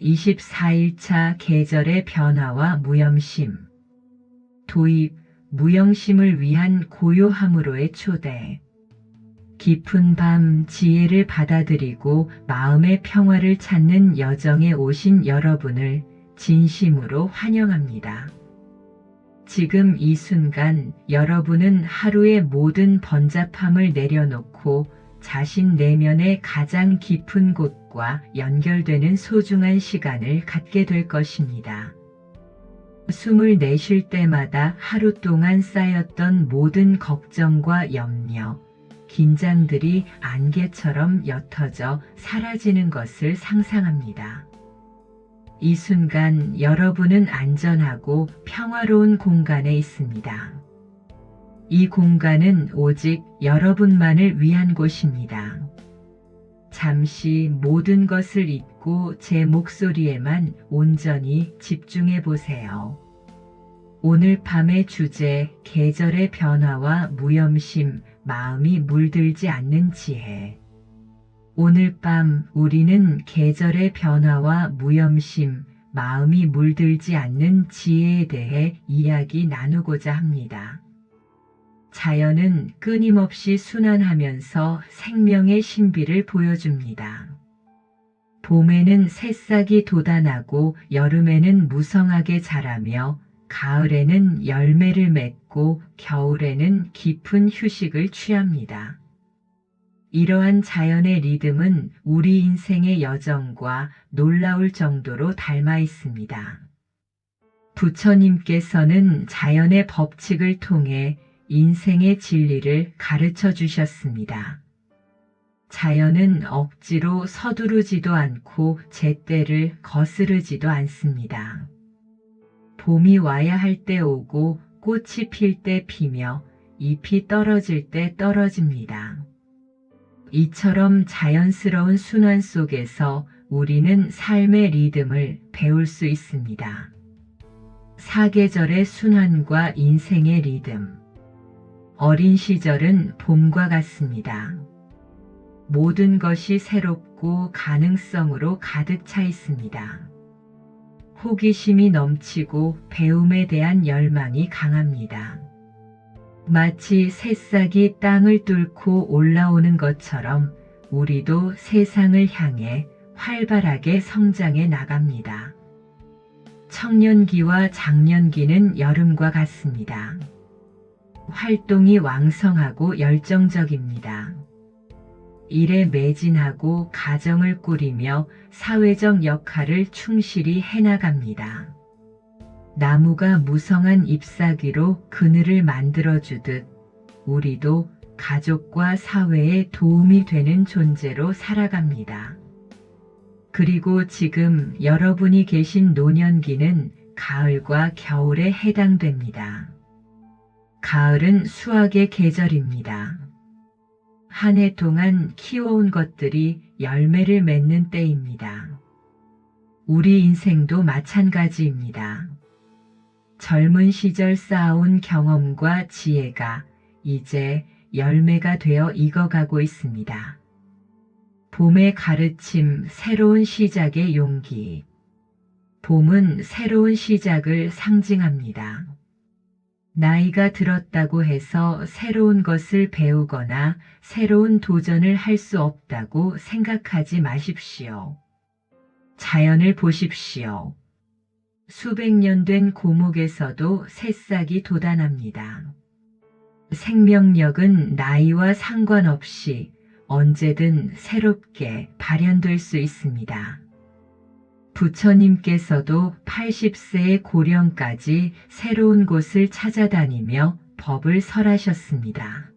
24일차 계절의 변화와 무염심. 도입, 무영심을 위한 고요함으로의 초대. 깊은 밤 지혜를 받아들이고 마음의 평화를 찾는 여정에 오신 여러분을 진심으로 환영합니다. 지금 이 순간 여러분은 하루의 모든 번잡함을 내려놓고 자신 내면의 가장 깊은 곳과 연결되는 소중한 시간을 갖게 될 것입니다. 숨을 내쉴 때마다 하루 동안 쌓였던 모든 걱정과 염려, 긴장들이 안개처럼 옅어져 사라지는 것을 상상합니다. 이 순간 여러분은 안전하고 평화로운 공간에 있습니다. 이 공간은 오직 여러분만을 위한 곳입니다. 잠시 모든 것을 잊고 제 목소리에만 온전히 집중해 보세요. 오늘 밤의 주제, 계절의 변화와 무염심, 마음이 물들지 않는 지혜. 오늘 밤 우리는 계절의 변화와 무염심, 마음이 물들지 않는 지혜에 대해 이야기 나누고자 합니다. 자연은 끊임없이 순환하면서 생명의 신비를 보여줍니다. 봄에는 새싹이 돋아나고 여름에는 무성하게 자라며 가을에는 열매를 맺고 겨울에는 깊은 휴식을 취합니다. 이러한 자연의 리듬은 우리 인생의 여정과 놀라울 정도로 닮아 있습니다. 부처님께서는 자연의 법칙을 통해 인생의 진리를 가르쳐 주셨습니다. 자연은 억지로 서두르지도 않고 제때를 거스르지도 않습니다. 봄이 와야 할 때 오고 꽃이 필 때 피며 잎이 떨어질 때 떨어집니다. 이처럼 자연스러운 순환 속에서 우리는 삶의 리듬을 배울 수 있습니다. 사계절의 순환과 인생의 리듬. 어린 시절은 봄과 같습니다. 모든 것이 새롭고 가능성으로 가득 차 있습니다. 호기심이 넘치고 배움에 대한 열망이 강합니다. 마치 새싹이 땅을 뚫고 올라오는 것처럼 우리도 세상을 향해 활발하게 성장해 나갑니다. 청년기와 장년기는 여름과 같습니다. 활동이 왕성하고 열정적입니다. 일에 매진하고 가정을 꾸리며 사회적 역할을 충실히 해나갑니다. 나무가 무성한 잎사귀로 그늘을 만들어주듯 우리도 가족과 사회에 도움이 되는 존재로 살아갑니다. 그리고 지금 여러분이 계신 노년기는 가을과 겨울에 해당됩니다. 가을은 수확의 계절입니다. 한 해 동안 키워온 것들이 열매를 맺는 때입니다. 우리 인생도 마찬가지입니다. 젊은 시절 쌓아온 경험과 지혜가 이제 열매가 되어 익어가고 있습니다. 봄의 가르침, 새로운 시작의 용기. 봄은 새로운 시작을 상징합니다. 나이가 들었다고 해서 새로운 것을 배우거나 새로운 도전을 할 수 없다고 생각하지 마십시오. 자연을 보십시오. 수백 년 된 고목에서도 새싹이 돋아납니다. 생명력은 나이와 상관없이 언제든 새롭게 발현될 수 있습니다. 부처님께서도 80세의 고령까지 새로운 곳을 찾아다니며 법을 설하셨습니다.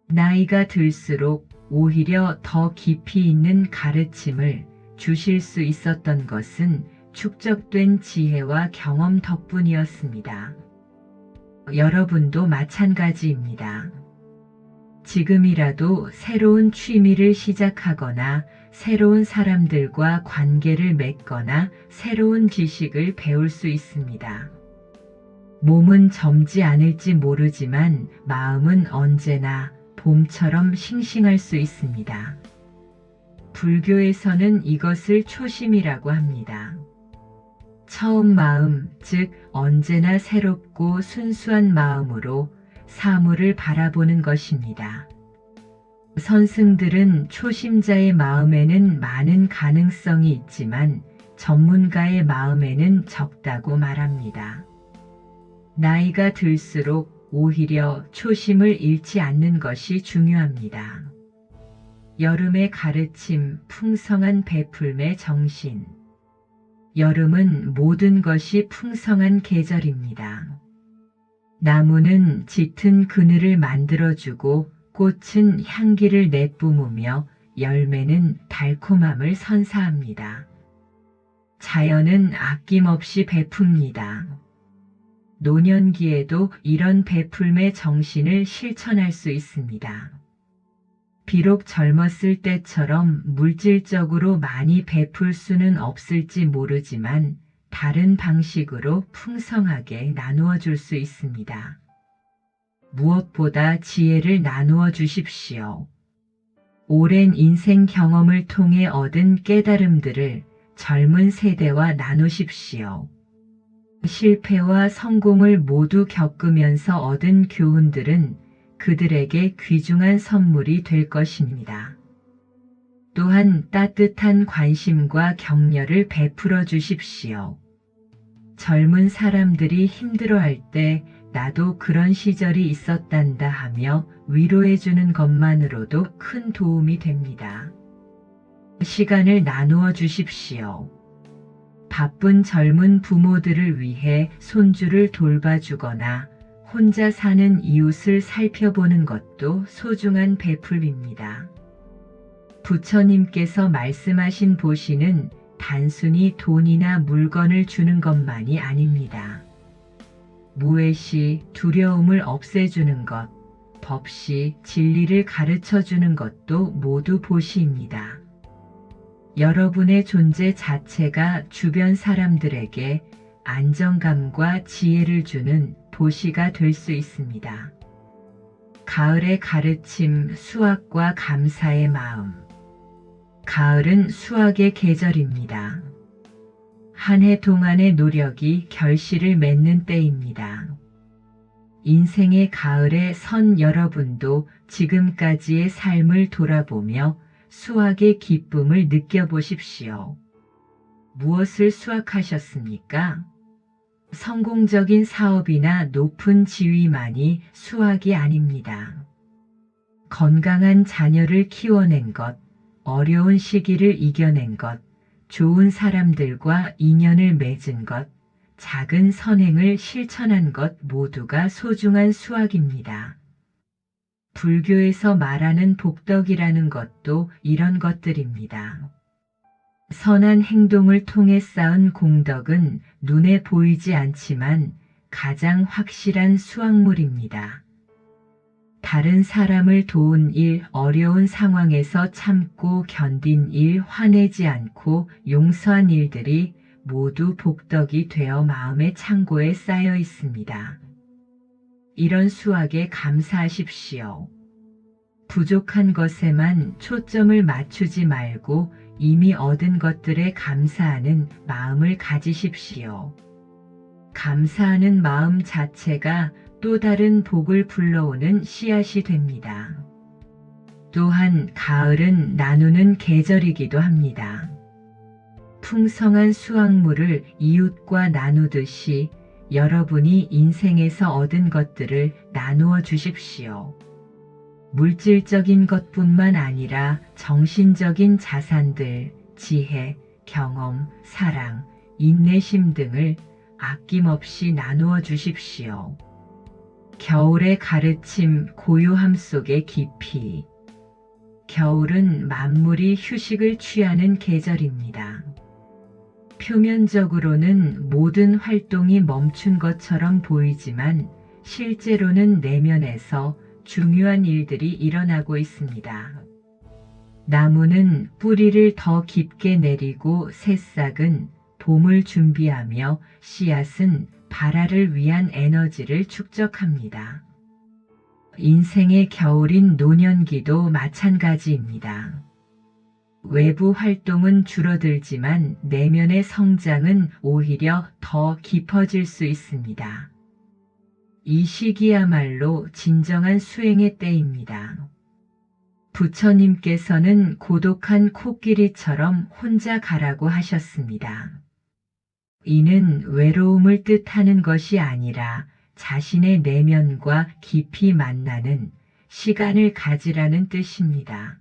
나이가 들수록 오히려 더 깊이 있는 가르침을 주실 수 있었던 것은 축적된 지혜와 경험 덕분이었습니다. 여러분도 마찬가지입니다. 지금이라도 새로운 취미를 시작하거나 새로운 사람들과 관계를 맺거나 새로운 지식을 배울 수 있습니다. 몸은 젊지 않을지 모르지만 마음은 언제나 봄처럼 싱싱할 수 있습니다. 불교에서는 이것을 초심이라고 합니다. 처음 마음, 즉 언제나 새롭고 순수한 마음으로 사물을 바라보는 것입니다. 선승들은 초심자의 마음에는 많은 가능성이 있지만 전문가의 마음에는 적다고 말합니다. 나이가 들수록 오히려 초심을 잃지 않는 것이 중요합니다. 여름의 가르침, 풍성한 베풀매 정신. 여름은 모든 것이 풍성한 계절입니다. 나무는 짙은 그늘을 만들어주고 꽃은 향기를 내뿜으며 열매는 달콤함을 선사합니다. 자연은 아낌없이 베풉니다. 노년기에도 이런 베풀매 정신을 실천할 수 있습니다. 비록 젊었을 때처럼 물질적으로 많이 베풀 수는 없을지 모르지만 다른 방식으로 풍성하게 나누어 줄 수 있습니다. 무엇보다 지혜를 나누어 주십시오. 오랜 인생 경험을 통해 얻은 깨달음들을 젊은 세대와 나누십시오. 실패와 성공을 모두 겪으면서 얻은 교훈들은 그들에게 귀중한 선물이 될 것입니다. 또한 따뜻한 관심과 격려를 베풀어 주십시오. 젊은 사람들이 힘들어할 때 나도 그런 시절이 있었단다 하며 위로해 주는 것만으로도 큰 도움이 됩니다. 시간을 나누어 주십시오. 바쁜 젊은 부모들을 위해 손주를 돌봐주거나 혼자 사는 이웃을 살펴보는 것도 소중한 베풀입니다. 부처님께서 말씀하신 보시는 단순히 돈이나 물건을 주는 것만이 아닙니다. 무해시 두려움을 없애주는 것, 법시 진리를 가르쳐주는 것도 모두 보시입니다. 여러분의 존재 자체가 주변 사람들에게 안정감과 지혜를 주는 보시가 될 수 있습니다. 가을의 가르침, 수확과 감사의 마음. 가을은 수확의 계절입니다. 한 해 동안의 노력이 결실을 맺는 때입니다. 인생의 가을에 선 여러분도 지금까지의 삶을 돌아보며 수확의 기쁨을 느껴보십시오. 무엇을 수확하셨습니까? 성공적인 사업이나 높은 지위만이 수확이 아닙니다. 건강한 자녀를 키워낸 것, 어려운 시기를 이겨낸 것, 좋은 사람들과 인연을 맺은 것, 작은 선행을 실천한 것 모두가 소중한 수확입니다. 불교에서 말하는 복덕이라는 것도 이런 것들입니다. 선한 행동을 통해 쌓은 공덕은 눈에 보이지 않지만 가장 확실한 수확물입니다. 다른 사람을 도운 일, 어려운 상황에서 참고 견딘 일, 화내지 않고 용서한 일들이 모두 복덕이 되어 마음의 창고에 쌓여 있습니다. 이런 수확에 감사하십시오. 부족한 것에만 초점을 맞추지 말고 이미 얻은 것들에 감사하는 마음을 가지십시오. 감사하는 마음 자체가 또 다른 복을 불러오는 씨앗이 됩니다. 또한 가을은 나누는 계절이기도 합니다. 풍성한 수확물을 이웃과 나누듯이 여러분이 인생에서 얻은 것들을 나누어 주십시오. 물질적인 것뿐만 아니라 정신적인 자산들, 지혜, 경험, 사랑, 인내심 등을 아낌없이 나누어 주십시오. 겨울의 가르침, 고요함 속의 깊이. 겨울은 만물이 휴식을 취하는 계절입니다. 표면적으로는 모든 활동이 멈춘 것처럼 보이지만 실제로는 내면에서 중요한 일들이 일어나고 있습니다. 나무는 뿌리를 더 깊게 내리고 새싹은 봄을 준비하며 씨앗은 발화를 위한 에너지를 축적합니다. 인생의 겨울인 노년기도 마찬가지입니다. 외부 활동은 줄어들지만 내면의 성장은 오히려 더 깊어질 수 있습니다. 이 시기야말로 진정한 수행의 때입니다. 부처님께서는 고독한 코끼리처럼 혼자 가라고 하셨습니다. 이는 외로움을 뜻하는 것이 아니라 자신의 내면과 깊이 만나는 시간을 가지라는 뜻입니다.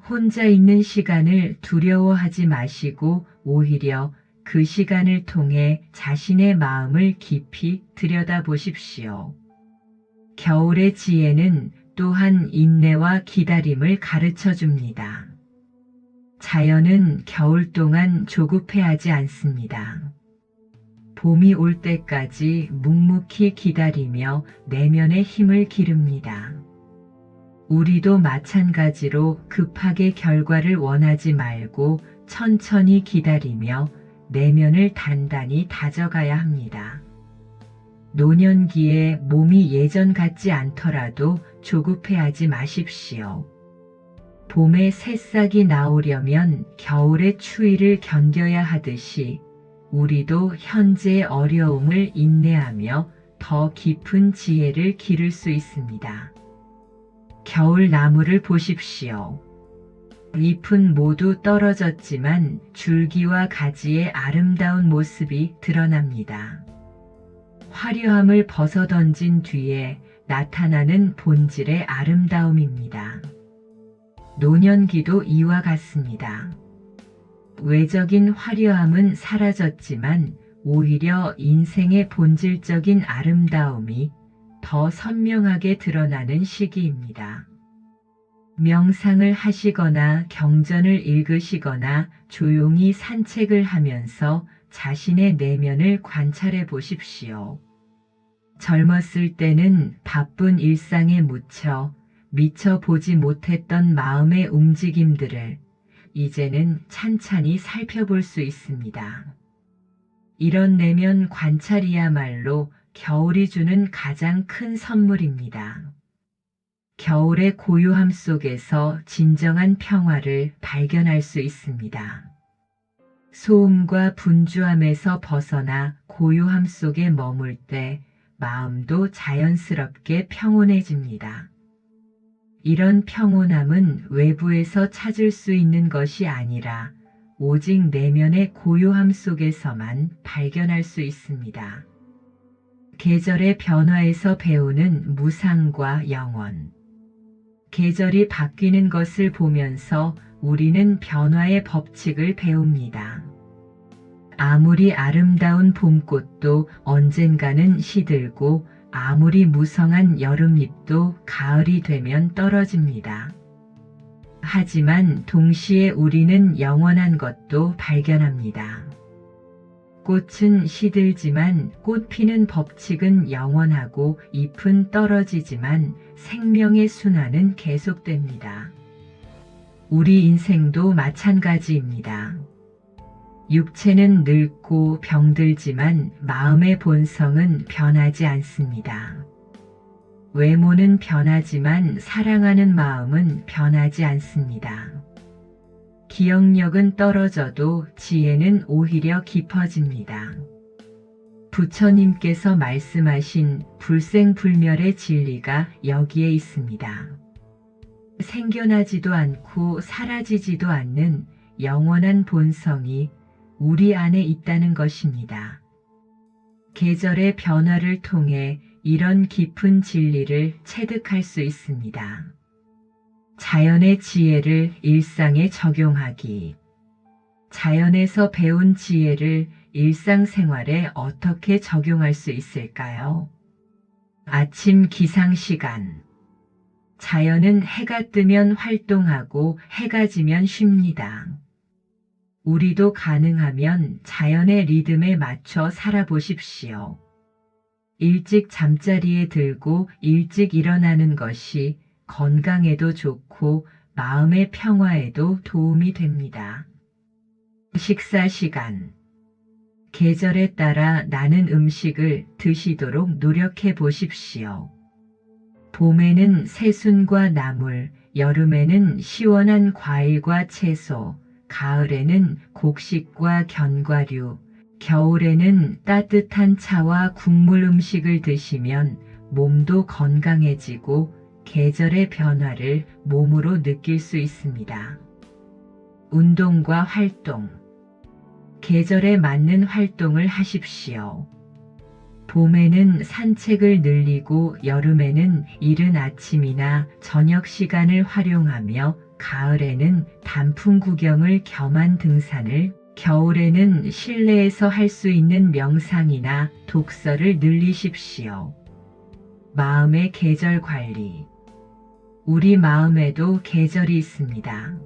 혼자 있는 시간을 두려워하지 마시고 오히려 그 시간을 통해 자신의 마음을 깊이 들여다보십시오. 겨울의 지혜는 또한 인내와 기다림을 가르쳐 줍니다. 자연은 겨울 동안 조급해하지 않습니다. 봄이 올 때까지 묵묵히 기다리며 내면의 힘을 기릅니다. 우리도 마찬가지로 급하게 결과를 원하지 말고 천천히 기다리며 내면을 단단히 다져가야 합니다. 노년기에 몸이 예전 같지 않더라도 조급해하지 마십시오. 봄에 새싹이 나오려면 겨울의 추위를 견뎌야 하듯이 우리도 현재의 어려움을 인내하며 더 깊은 지혜를 기를 수 있습니다. 겨울 나무를 보십시오. 잎은 모두 떨어졌지만 줄기와 가지의 아름다운 모습이 드러납니다. 화려함을 벗어던진 뒤에 나타나는 본질의 아름다움입니다. 노년기도 이와 같습니다. 외적인 화려함은 사라졌지만 오히려 인생의 본질적인 아름다움이 더 선명하게 드러나는 시기입니다. 명상을 하시거나 경전을 읽으시거나 조용히 산책을 하면서 자신의 내면을 관찰해 보십시오. 젊었을 때는 바쁜 일상에 묻혀 미처 보지 못했던 마음의 움직임들을 이제는 찬찬히 살펴볼 수 있습니다. 이런 내면 관찰이야말로 겨울이 주는 가장 큰 선물입니다. 겨울의 고요함 속에서 진정한 평화를 발견할 수 있습니다. 소음과 분주함에서 벗어나 고요함 속에 머물 때 마음도 자연스럽게 평온해집니다. 이런 평온함은 외부에서 찾을 수 있는 것이 아니라 오직 내면의 고요함 속에서만 발견할 수 있습니다. 계절의 변화에서 배우는 무상과 영원. 계절이 바뀌는 것을 보면서 우리는 변화의 법칙을 배웁니다. 아무리 아름다운 봄꽃도 언젠가는 시들고 아무리 무성한 여름잎도 가을이 되면 떨어집니다. 하지만 동시에 우리는 영원한 것도 발견합니다. 꽃은 시들지만 꽃 피는 법칙은 영원하고 잎은 떨어지지만 생명의 순환은 계속됩니다. 우리 인생도 마찬가지입니다. 육체는 늙고 병들지만 마음의 본성은 변하지 않습니다. 외모는 변하지만 사랑하는 마음은 변하지 않습니다. 기억력은 떨어져도 지혜는 오히려 깊어집니다. 부처님께서 말씀하신 불생불멸의 진리가 여기에 있습니다. 생겨나지도 않고 사라지지도 않는 영원한 본성이 우리 안에 있다는 것입니다. 계절의 변화를 통해 이런 깊은 진리를 체득할 수 있습니다. 자연의 지혜를 일상에 적용하기. 자연에서 배운 지혜를 일상생활에 어떻게 적용할 수 있을까요? 아침 기상 시간. 자연은 해가 뜨면 활동하고 해가 지면 쉽니다. 우리도 가능하면 자연의 리듬에 맞춰 살아보십시오. 일찍 잠자리에 들고 일찍 일어나는 것이 건강에도 좋고 마음의 평화에도 도움이 됩니다. 식사 시간. 계절에 따라 나는 음식을 드시도록 노력해 보십시오. 봄에는 새순과 나물, 여름에는 시원한 과일과 채소, 가을에는 곡식과 견과류, 겨울에는 따뜻한 차와 국물 음식을 드시면 몸도 건강해지고 계절의 변화를 몸으로 느낄 수 있습니다. 운동과 활동. 계절에 맞는 활동을 하십시오. 봄에는 산책을 늘리고 여름에는 이른 아침이나 저녁 시간을 활용하며 가을에는 단풍 구경을 겸한 등산을, 겨울에는 실내에서 할 수 있는 명상이나 독서를 늘리십시오. 마음의 계절 관리. 우리 마음에도 계절이 있습니다.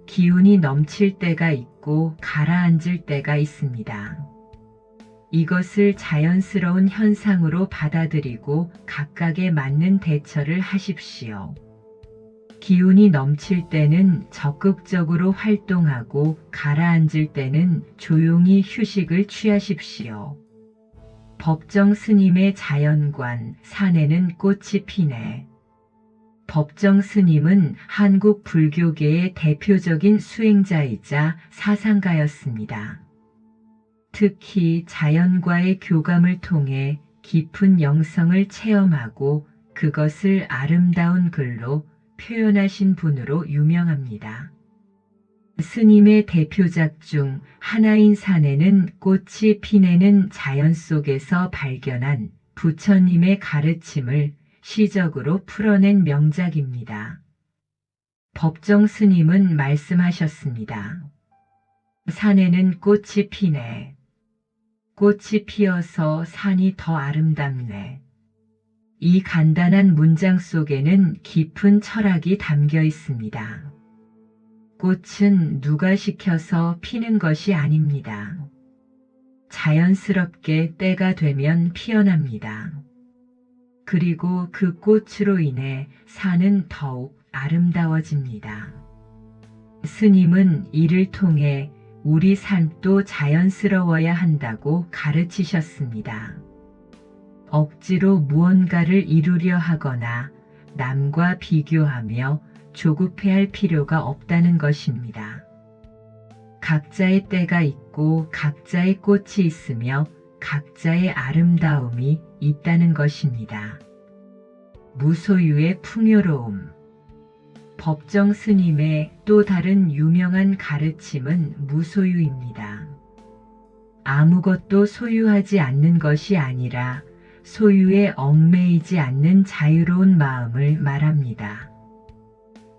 기운이 넘칠 때가 있고 가라앉을 때가 있습니다. 이것을 자연스러운 현상으로 받아들이고 각각에 맞는 대처를 하십시오. 기운이 넘칠 때는 적극적으로 활동하고 가라앉을 때는 조용히 휴식을 취하십시오. 법정 스님의 자연관, 산에는 꽃이 피네. 법정 스님은 한국 불교계의 대표적인 수행자이자 사상가였습니다. 특히 자연과의 교감을 통해 깊은 영성을 체험하고 그것을 아름다운 글로 표현하신 분으로 유명합니다. 스님의 대표작 중 하나인 산에는 꽃이 피네는 자연 속에서 발견한 부처님의 가르침을 시적으로 풀어낸 명작입니다. 법정 스님은 말씀하셨습니다. 산에는 꽃이 피네. 꽃이 피어서 산이 더 아름답네. 이 간단한 문장 속에는 깊은 철학이 담겨 있습니다. 꽃은 누가 시켜서 피는 것이 아닙니다. 자연스럽게 때가 되면 피어납니다. 그리고 그 꽃으로 인해 산은 더욱 아름다워집니다. 스님은 이를 통해 우리 삶도 자연스러워야 한다고 가르치셨습니다. 억지로 무언가를 이루려 하거나 남과 비교하며 조급해할 필요가 없다는 것입니다. 각자의 때가 있고 각자의 꽃이 있으며 각자의 아름다움이 있다는 것입니다. 무소유의 풍요로움. 법정 스님의 또 다른 유명한 가르침은 무소유입니다. 아무것도 소유하지 않는 것이 아니라 소유에 얽매이지 않는 자유로운 마음을 말합니다.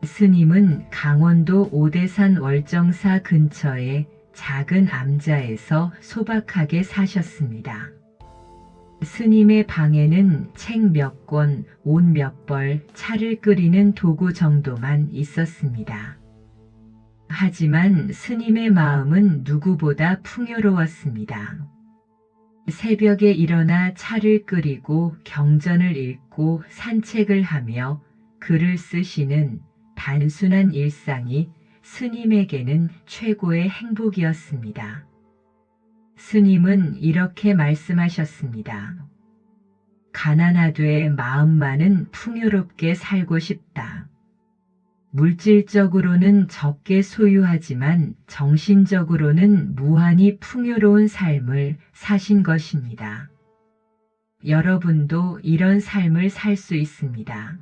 스님은 강원도 오대산 월정사 근처의 작은 암자에서 소박하게 사셨습니다. 스님의 방에는 책 몇 권, 옷 몇 벌, 차를 끓이는 도구 정도만 있었습니다. 하지만 스님의 마음은 누구보다 풍요로웠습니다. 새벽에 일어나 차를 끓이고 경전을 읽고 산책을 하며 글을 쓰시는 단순한 일상이 스님에게는 최고의 행복이었습니다. 스님은 이렇게 말씀하셨습니다. 가난하되 마음만은 풍요롭게 살고 싶다. 물질적으로는 적게 소유하지만 정신적으로는 무한히 풍요로운 삶을 사신 것입니다. 여러분도 이런 삶을 살 수 있습니다.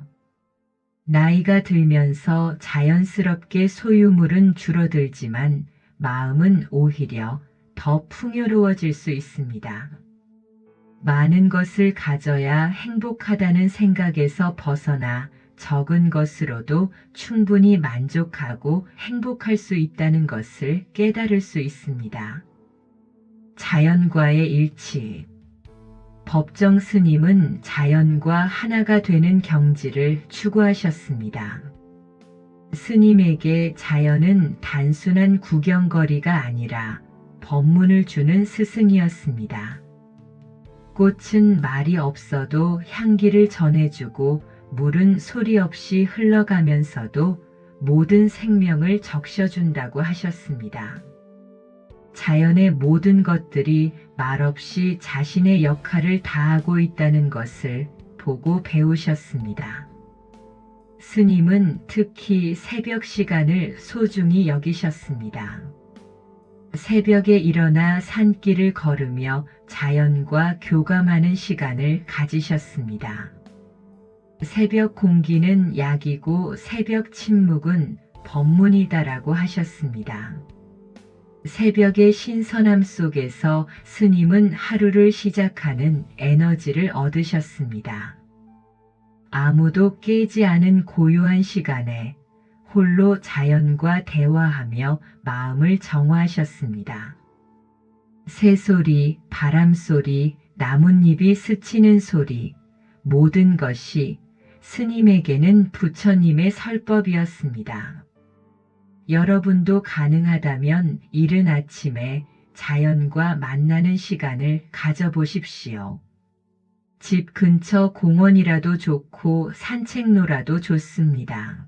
나이가 들면서 자연스럽게 소유물은 줄어들지만 마음은 오히려 더 풍요로워질 수 있습니다. 많은 것을 가져야 행복하다는 생각에서 벗어나 적은 것으로도 충분히 만족하고 행복할 수 있다는 것을 깨달을 수 있습니다. 자연과의 일치. 법정 스님은 자연과 하나가 되는 경지를 추구하셨습니다. 스님에게 자연은 단순한 구경거리가 아니라 법문을 주는 스승이었습니다. 꽃은 말이 없어도 향기를 전해주고 물은 소리 없이 흘러가면서도 모든 생명을 적셔준다고 하셨습니다. 자연의 모든 것들이 말없이 자신의 역할을 다하고 있다는 것을 보고 배우셨습니다. 스님은 특히 새벽 시간을 소중히 여기셨습니다. 새벽에 일어나 산길을 걸으며 자연과 교감하는 시간을 가지셨습니다. 새벽 공기는 약이고 새벽 침묵은 법문이다라고 하셨습니다. 새벽의 신선함 속에서 스님은 하루를 시작하는 에너지를 얻으셨습니다. 아무도 깨지 않은 고요한 시간에 홀로 자연과 대화하며 마음을 정화하셨습니다. 새소리, 바람소리, 나뭇잎이 스치는 소리, 모든 것이 스님에게는 부처님의 설법이었습니다. 여러분도 가능하다면 이른 아침에 자연과 만나는 시간을 가져보십시오. 집 근처 공원이라도 좋고 산책로라도 좋습니다.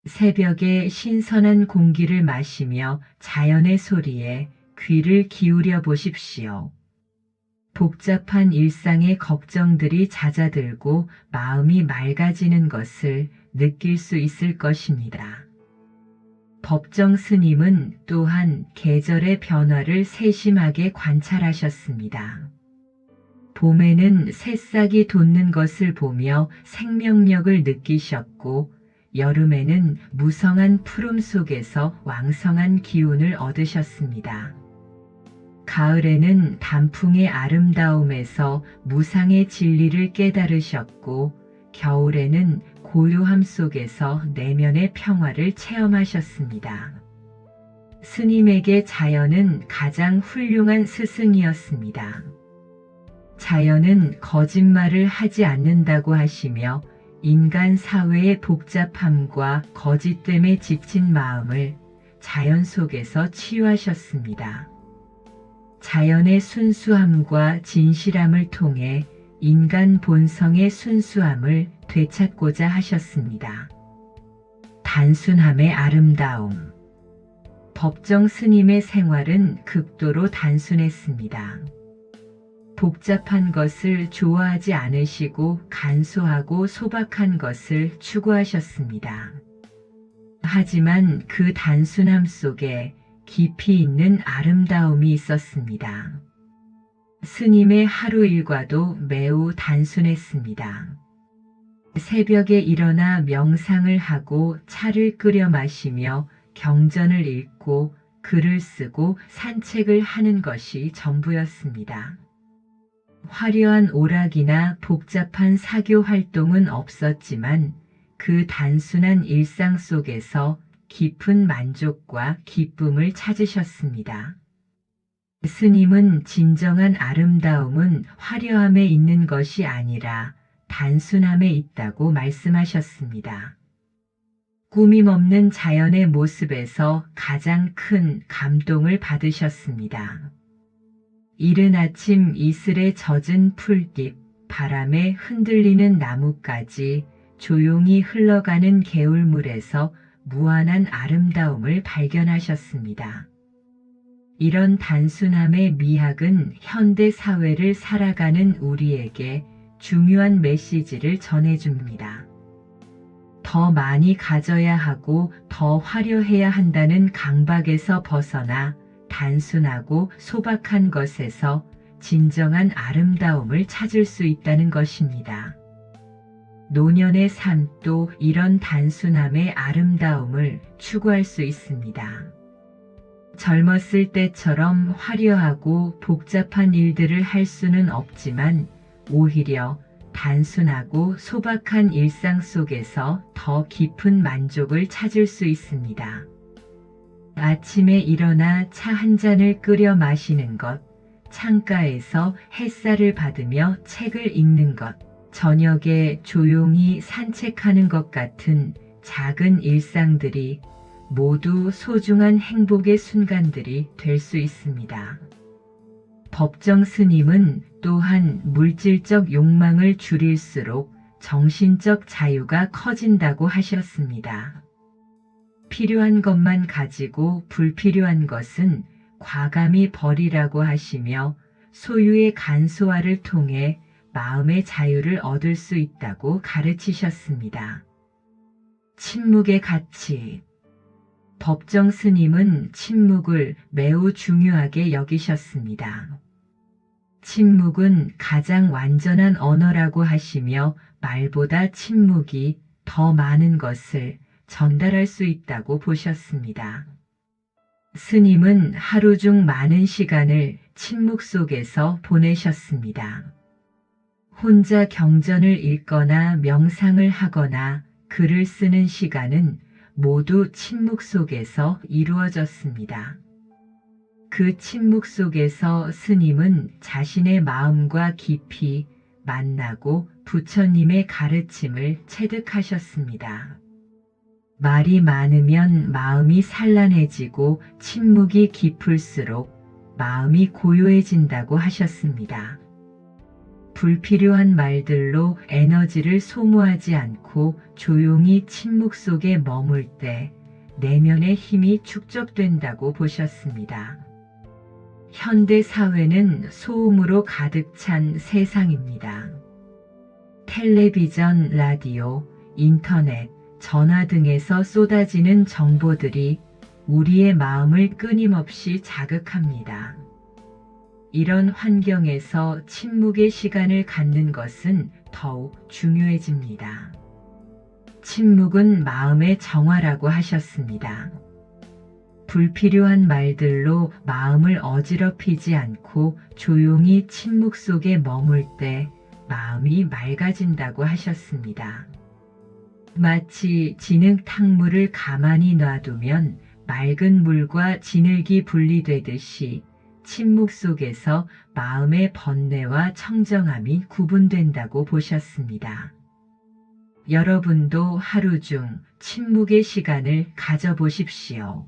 새벽에 신선한 공기를 마시며 자연의 소리에 귀를 기울여 보십시오. 복잡한 일상의 걱정들이 잦아들고 마음이 맑아지는 것을 느낄 수 있을 것입니다. 법정 스님은 또한 계절의 변화를 세심하게 관찰하셨습니다. 봄에는 새싹이 돋는 것을 보며 생명력을 느끼셨고, 여름에는 무성한 푸름 속에서 왕성한 기운을 얻으셨습니다. 가을에는 단풍의 아름다움에서 무상의 진리를 깨달으셨고, 겨울에는 고요함 속에서 내면의 평화를 체험하셨습니다. 스님에게 자연은 가장 훌륭한 스승이었습니다. 자연은 거짓말을 하지 않는다고 하시며 인간 사회의 복잡함과 거짓됨에 지친 마음을 자연 속에서 치유하셨습니다. 자연의 순수함과 진실함을 통해 인간 본성의 순수함을 되찾고자 하셨습니다. 단순함의 아름다움. 법정 스님의 생활은 극도로 단순했습니다. 복잡한 것을 좋아하지 않으시고 간소하고 소박한 것을 추구하셨습니다. 하지만 그 단순함 속에 깊이 있는 아름다움이 있었습니다. 스님의 하루 일과도 매우 단순했습니다. 새벽에 일어나 명상을 하고 차를 끓여 마시며 경전을 읽고 글을 쓰고 산책을 하는 것이 전부였습니다. 화려한 오락이나 복잡한 사교 활동은 없었지만 그 단순한 일상 속에서 깊은 만족과 기쁨을 찾으셨습니다. 스님은 진정한 아름다움은 화려함에 있는 것이 아니라 단순함에 있다고 말씀하셨습니다. 꾸밈 없는 자연의 모습에서 가장 큰 감동을 받으셨습니다. 이른 아침 이슬에 젖은 풀잎, 바람에 흔들리는 나뭇가지, 조용히 흘러가는 개울물에서 무한한 아름다움을 발견하셨습니다. 이런 단순함의 미학은 현대 사회를 살아가는 우리에게 중요한 메시지를 전해줍니다. 더 많이 가져야 하고 더 화려해야 한다는 강박에서 벗어나 단순하고 소박한 것에서 진정한 아름다움을 찾을 수 있다는 것입니다. 노년의 삶도 이런 단순함의 아름다움을 추구할 수 있습니다. 젊었을 때처럼 화려하고 복잡한 일들을 할 수는 없지만 오히려 단순하고 소박한 일상 속에서 더 깊은 만족을 찾을 수 있습니다. 아침에 일어나 차 한 잔을 끓여 마시는 것, 창가에서 햇살을 받으며 책을 읽는 것, 저녁에 조용히 산책하는 것 같은 작은 일상들이 모두 소중한 행복의 순간들이 될 수 있습니다. 법정 스님은 또한 물질적 욕망을 줄일수록 정신적 자유가 커진다고 하셨습니다. 필요한 것만 가지고 불필요한 것은 과감히 버리라고 하시며 소유의 간소화를 통해 마음의 자유를 얻을 수 있다고 가르치셨습니다. 침묵의 가치. 법정 스님은 침묵을 매우 중요하게 여기셨습니다. 침묵은 가장 완전한 언어라고 하시며 말보다 침묵이 더 많은 것을 전달할 수 있다고 보셨습니다. 스님은 하루 중 많은 시간을 침묵 속에서 보내셨습니다. 혼자 경전을 읽거나 명상을 하거나 글을 쓰는 시간은 모두 침묵 속에서 이루어졌습니다. 그 침묵 속에서 스님은 자신의 마음과 깊이 만나고 부처님의 가르침을 체득하셨습니다. 말이 많으면 마음이 산란해지고 침묵이 깊을수록 마음이 고요해진다고 하셨습니다. 불필요한 말들로 에너지를 소모하지 않고 조용히 침묵 속에 머물 때 내면의 힘이 축적된다고 보셨습니다. 현대 사회는 소음으로 가득 찬 세상입니다. 텔레비전, 라디오, 인터넷, 전화 등에서 쏟아지는 정보들이 우리의 마음을 끊임없이 자극합니다. 이런 환경에서 침묵의 시간을 갖는 것은 더욱 중요해집니다. 침묵은 마음의 정화라고 하셨습니다. 불필요한 말들로 마음을 어지럽히지 않고 조용히 침묵 속에 머물 때 마음이 맑아진다고 하셨습니다. 마치 진흙탕물을 가만히 놔두면 맑은 물과 진흙이 분리되듯이 침묵 속에서 마음의 번뇌와 청정함이 구분된다고 보셨습니다. 여러분도 하루 중 침묵의 시간을 가져보십시오.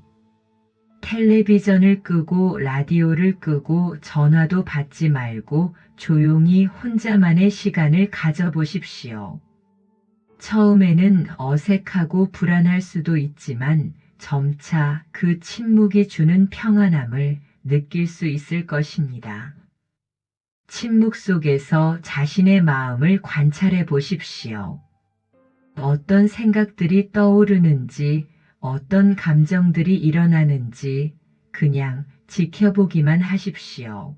텔레비전을 끄고 라디오를 끄고 전화도 받지 말고 조용히 혼자만의 시간을 가져보십시오. 처음에는 어색하고 불안할 수도 있지만 점차 그 침묵이 주는 평안함을 느낄 수 있을 것입니다. 침묵 속에서 자신의 마음을 관찰해 보십시오. 어떤 생각들이 떠오르는지, 어떤 감정들이 일어나는지 그냥 지켜보기만 하십시오.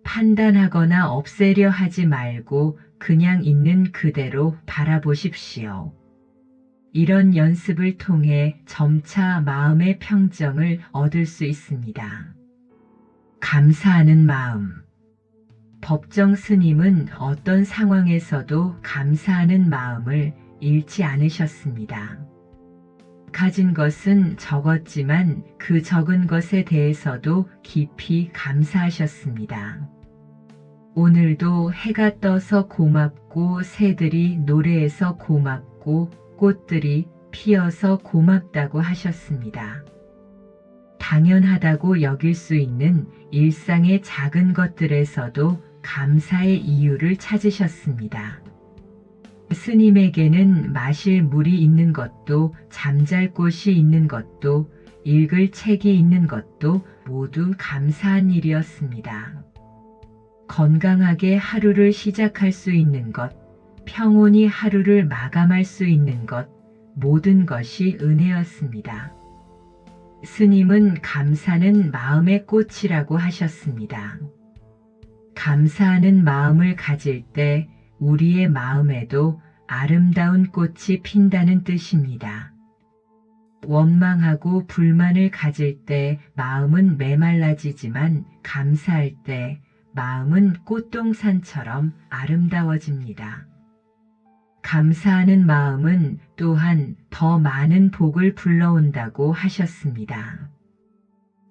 판단하거나 없애려 하지 말고 그냥 있는 그대로 바라보십시오. 이런 연습을 통해 점차 마음의 평정을 얻을 수 있습니다. 감사하는 마음. 법정 스님은 어떤 상황에서도 감사하는 마음을 잃지 않으셨습니다. 가진 것은 적었지만 그 적은 것에 대해서도 깊이 감사하셨습니다. 오늘도 해가 떠서 고맙고 새들이 노래해서 고맙고 꽃들이 피어서 고맙다고 하셨습니다. 당연하다고 여길 수 있는 일상의 작은 것들에서도 감사의 이유를 찾으셨습니다. 스님에게는 마실 물이 있는 것도 잠잘 곳이 있는 것도 읽을 책이 있는 것도 모두 감사한 일이었습니다. 건강하게 하루를 시작할 수 있는 것, 평온히 하루를 마감할 수 있는 것, 모든 것이 은혜였습니다. 스님은 감사는 마음의 꽃이라고 하셨습니다. 감사하는 마음을 가질 때 우리의 마음에도 아름다운 꽃이 핀다는 뜻입니다. 원망하고 불만을 가질 때 마음은 메말라지지만 감사할 때 마음은 꽃동산처럼 아름다워집니다. 감사하는 마음은 또한 더 많은 복을 불러온다고 하셨습니다.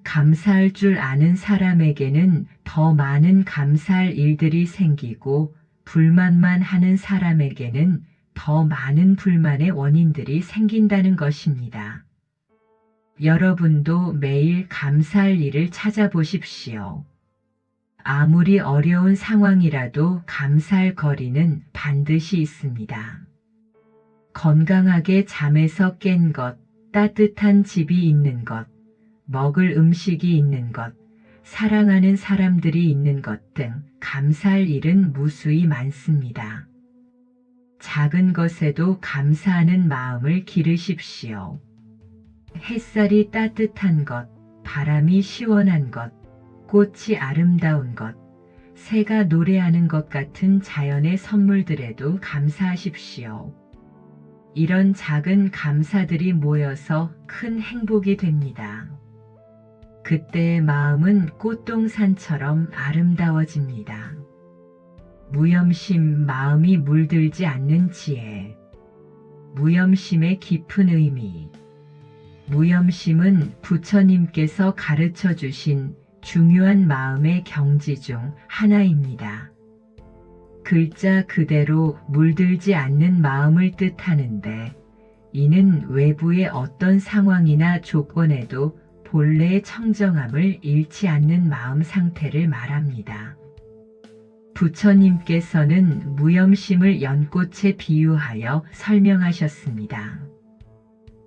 감사할 줄 아는 사람에게는 더 많은 감사할 일들이 생기고 불만만 하는 사람에게는 더 많은 불만의 원인들이 생긴다는 것입니다. 여러분도 매일 감사할 일을 찾아보십시오. 아무리 어려운 상황이라도 감사할 거리는 반드시 있습니다. 건강하게 잠에서 깬 것, 따뜻한 집이 있는 것, 먹을 음식이 있는 것, 사랑하는 사람들이 있는 것 등 감사할 일은 무수히 많습니다. 작은 것에도 감사하는 마음을 기르십시오. 햇살이 따뜻한 것, 바람이 시원한 것, 꽃이 아름다운 것, 새가 노래하는 것 같은 자연의 선물들에도 감사하십시오. 이런 작은 감사들이 모여서 큰 행복이 됩니다. 그때의 마음은 꽃동산처럼 아름다워집니다. 무염심, 마음이 물들지 않는 지혜. 무염심의 깊은 의미. 무염심은 부처님께서 가르쳐 주신 중요한 마음의 경지 중 하나입니다. 글자 그대로 물들지 않는 마음을 뜻하는데, 이는 외부의 어떤 상황이나 조건에도 본래의 청정함을 잃지 않는 마음 상태를 말합니다. 부처님께서는 무염심을 연꽃에 비유하여 설명하셨습니다.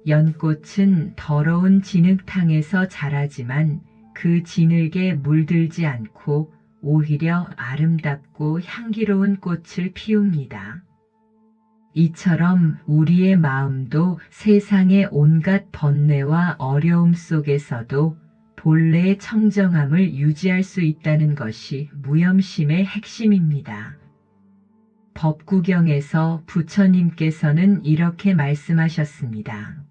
연꽃은 더러운 진흙탕에서 자라지만 그 진흙에 물들지 않고 오히려 아름답고 향기로운 꽃을 피웁니다. 이처럼 우리의 마음도 세상의 온갖 번뇌와 어려움 속에서도 본래의 청정함을 유지할 수 있다는 것이 무염심의 핵심입니다. 법구경에서 부처님께서는 이렇게 말씀하셨습니다.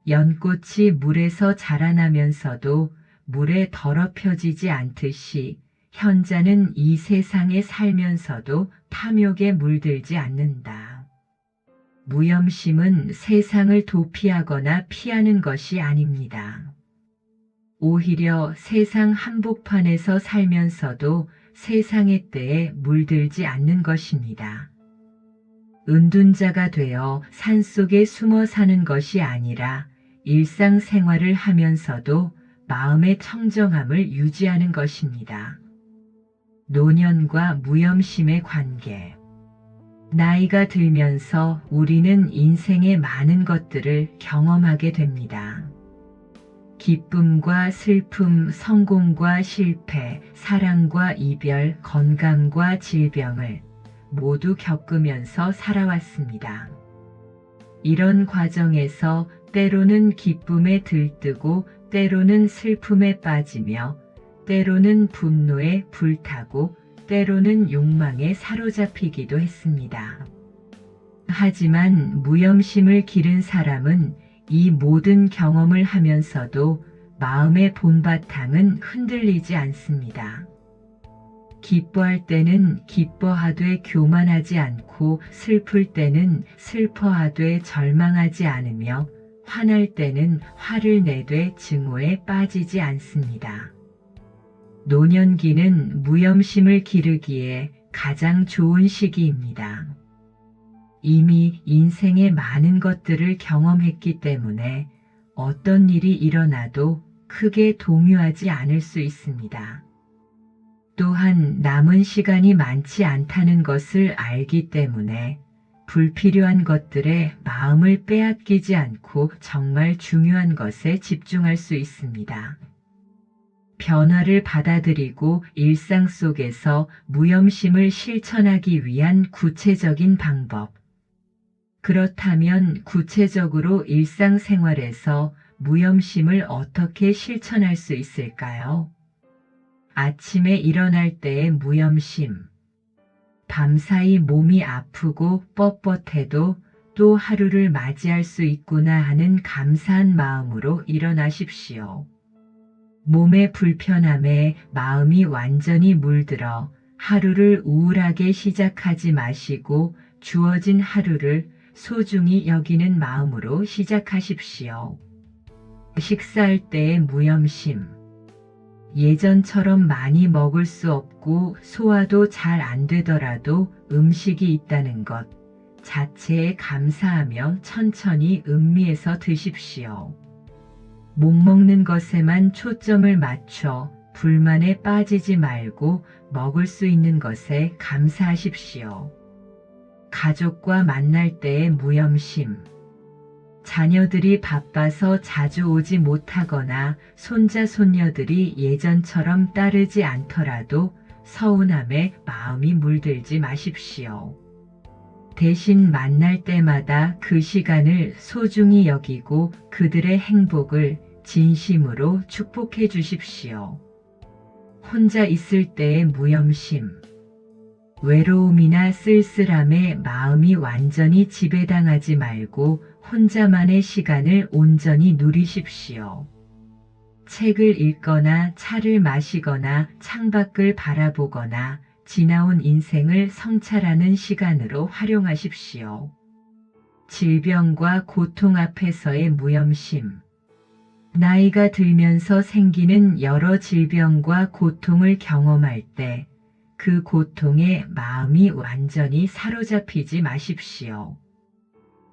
연꽃이 물에서 자라나면서도 물에 더럽혀지지 않듯이 현자는 이 세상에 살면서도 탐욕에 물들지 않는다. 무염심은 세상을 도피하거나 피하는 것이 아닙니다. 오히려 세상 한복판에서 살면서도 세상의 때에 물들지 않는 것입니다. 은둔자가 되어 산속에 숨어 사는 것이 아니라 일상생활을 하면서도 마음의 청정함을 유지하는 것입니다. 노년과 무염심의 관계. 나이가 들면서 우리는 인생의 많은 것들을 경험하게 됩니다. 기쁨과 슬픔, 성공과 실패, 사랑과 이별, 건강과 질병을 모두 겪으면서 살아왔습니다. 이런 과정에서 때로는 기쁨에 들뜨고 때로는 슬픔에 빠지며 때로는 분노에 불타고 때로는 욕망에 사로잡히기도 했습니다. 하지만 무염심을 기른 사람은 이 모든 경험을 하면서도 마음의 본바탕은 흔들리지 않습니다. 기뻐할 때는 기뻐하되 교만하지 않고 슬플 때는 슬퍼하되 절망하지 않으며 화날 때는 화를 내되 증오에 빠지지 않습니다. 노년기는 무염심을 기르기에 가장 좋은 시기입니다. 이미 인생의 많은 것들을 경험했기 때문에 어떤 일이 일어나도 크게 동요하지 않을 수 있습니다. 또한 남은 시간이 많지 않다는 것을 알기 때문에 불필요한 것들에 마음을 빼앗기지 않고 정말 중요한 것에 집중할 수 있습니다. 변화를 받아들이고 일상 속에서 무염심을 실천하기 위한 구체적인 방법. 그렇다면 구체적으로 일상생활에서 무염심을 어떻게 실천할 수 있을까요? 아침에 일어날 때의 무염심. 밤사이 몸이 아프고 뻣뻣해도 또 하루를 맞이할 수 있구나 하는 감사한 마음으로 일어나십시오. 몸의 불편함에 마음이 완전히 물들어 하루를 우울하게 시작하지 마시고 주어진 하루를 소중히 여기는 마음으로 시작하십시오. 식사할 때의 무염심. 예전처럼 많이 먹을 수 없고 소화도 잘 안 되더라도 음식이 있다는 것 자체에 감사하며 천천히 음미해서 드십시오. 못 먹는 것에만 초점을 맞춰 불만에 빠지지 말고 먹을 수 있는 것에 감사하십시오. 가족과 만날 때의 무염심. 자녀들이 바빠서 자주 오지 못하거나 손자 손녀들이 예전처럼 따르지 않더라도 서운함에 마음이 물들지 마십시오. 대신 만날 때마다 그 시간을 소중히 여기고 그들의 행복을 진심으로 축복해 주십시오. 혼자 있을 때의 무염심, 외로움이나 쓸쓸함에 마음이 완전히 지배당하지 말고 혼자만의 시간을 온전히 누리십시오. 책을 읽거나 차를 마시거나 창밖을 바라보거나 지나온 인생을 성찰하는 시간으로 활용하십시오. 질병과 고통 앞에서의 무염심. 나이가 들면서 생기는 여러 질병과 고통을 경험할 때 그 고통에 마음이 완전히 사로잡히지 마십시오.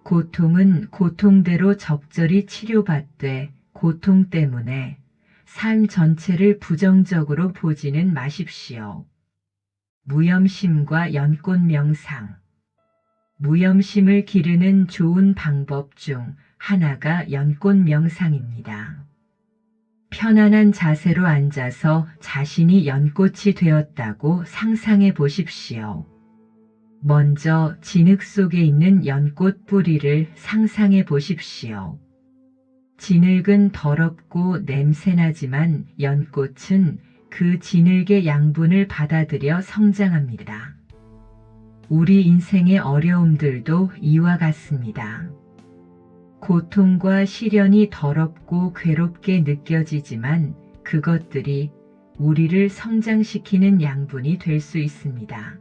고통은 고통대로 적절히 치료받되 고통 때문에 삶 전체를 부정적으로 보지는 마십시오. 무염심과 연꽃 명상. 무염심을 기르는 좋은 방법 중 하나가 연꽃 명상입니다. 편안한 자세로 앉아서 자신이 연꽃이 되었다고 상상해 보십시오. 먼저 진흙 속에 있는 연꽃 뿌리를 상상해 보십시오. 진흙은 더럽고 냄새나지만 연꽃은 그 진흙의 양분을 받아들여 성장합니다. 우리 인생의 어려움들도 이와 같습니다. 고통과 시련이 더럽고 괴롭게 느껴지지만 그것들이 우리를 성장시키는 양분이 될 수 있습니다.